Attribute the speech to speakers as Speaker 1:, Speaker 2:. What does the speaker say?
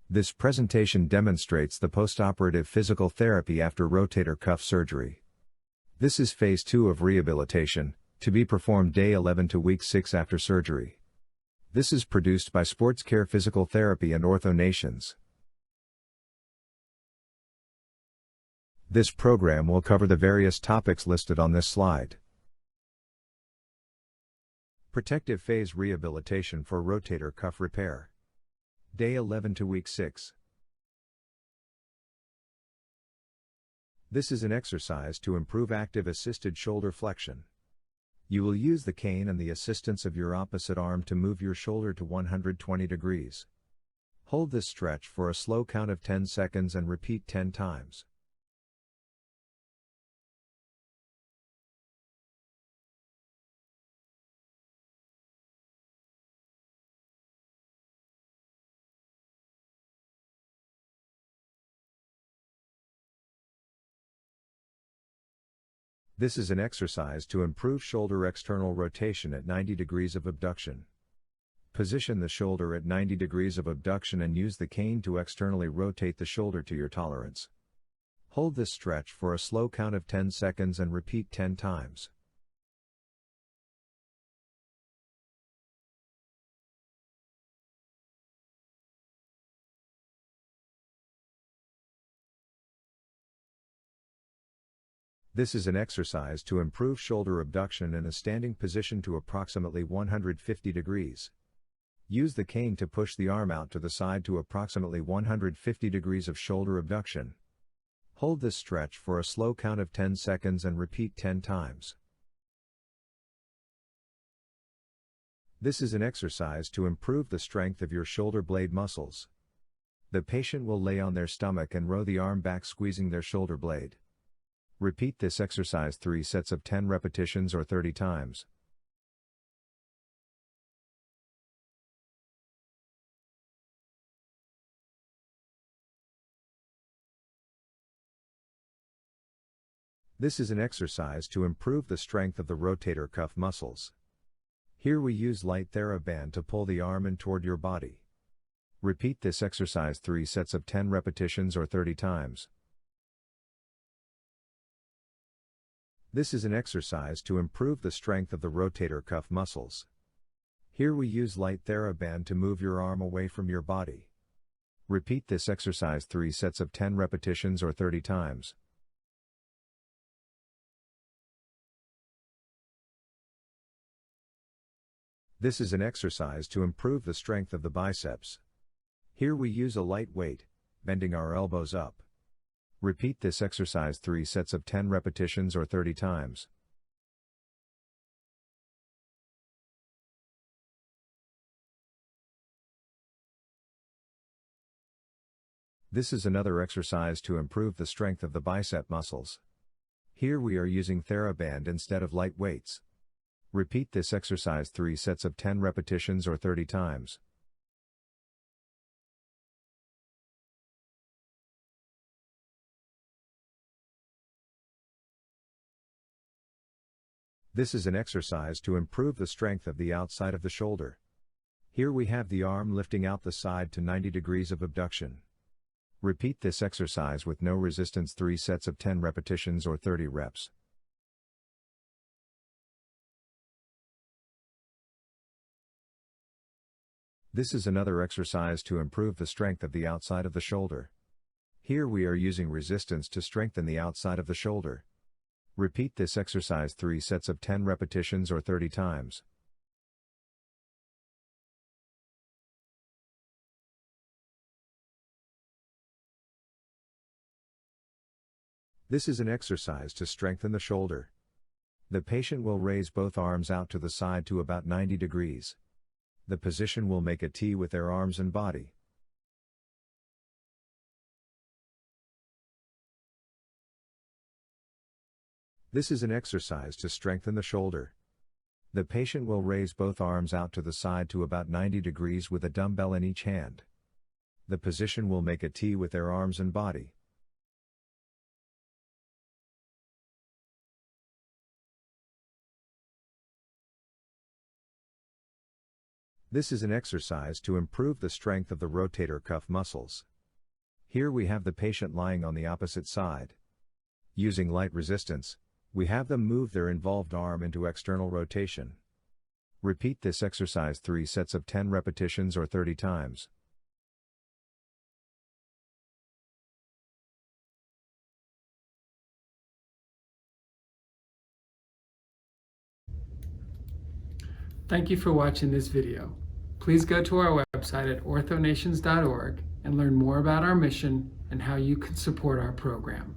Speaker 1: This presentation demonstrates the postoperative physical therapy after rotator cuff surgery. This is phase 2 of rehabilitation, to be performed day 11 to week 6 after surgery. This is produced by SportsCare Physical Therapy and Orthonations. This program will cover the various topics listed on this slide. Protective phase rehabilitation for rotator cuff repair. Day 11 to week 6. This is an exercise to improve active assisted shoulder flexion. You will use the cane and the assistance of your opposite arm to move your shoulder to 120 degrees. Hold this stretch for a slow count of 10 seconds and repeat 10 times. This is an exercise to improve shoulder external rotation at 90 degrees of abduction. Position the shoulder at 90 degrees of abduction and use the cane to externally rotate the shoulder to your tolerance. Hold this stretch for a slow count of 10 seconds and repeat 10 times. This is an exercise to improve shoulder abduction in a standing position to approximately 150 degrees. Use the cane to push the arm out to the side to approximately 150 degrees of shoulder abduction. Hold this stretch for a slow count of 10 seconds and repeat 10 times. This is an exercise to improve the strength of your shoulder blade muscles. The patient will lay on their stomach and row the arm back, squeezing their shoulder blade. Repeat this exercise 3 sets of 10 repetitions or 30 times. This is an exercise to improve the strength of the rotator cuff muscles. Here we use light TheraBand to pull the arm in toward your body. Repeat this exercise 3 sets of 10 repetitions or 30 times. This is an exercise to improve the strength of the rotator cuff muscles. Here we use light TheraBand to move your arm away from your body. Repeat this exercise 3 sets of 10 repetitions or 30 times. This is an exercise to improve the strength of the biceps. Here we use a light weight, bending our elbows up. Repeat this exercise 3 sets of 10 repetitions or 30 times. This is another exercise to improve the strength of the bicep muscles. Here we are using TheraBand instead of light weights. Repeat this exercise 3 sets of 10 repetitions or 30 times. This is an exercise to improve the strength of the outside of the shoulder. Here we have the arm lifting out the side to 90 degrees of abduction. Repeat this exercise with no resistance 3 sets of 10 repetitions or 30 reps. This is another exercise to improve the strength of the outside of the shoulder. Here we are using resistance to strengthen the outside of the shoulder. Repeat this exercise 3 sets of 10 repetitions or 30 times. This is an exercise to strengthen the shoulder. The patient will raise both arms out to the side to about 90 degrees. The position will make a T with their arms and body. This is an exercise to strengthen the shoulder. The patient will raise both arms out to the side to about 90 degrees with a dumbbell in each hand. The position will make a T with their arms and body. This is an exercise to improve the strength of the rotator cuff muscles. Here we have the patient lying on the opposite side. Using light resistance, we have them move their involved arm into external rotation. Repeat this exercise 3 sets of 10 repetitions or 30 times.
Speaker 2: Thank you for watching this video. Please go to our website at orthonations.org and learn more about our mission and how you can support our program.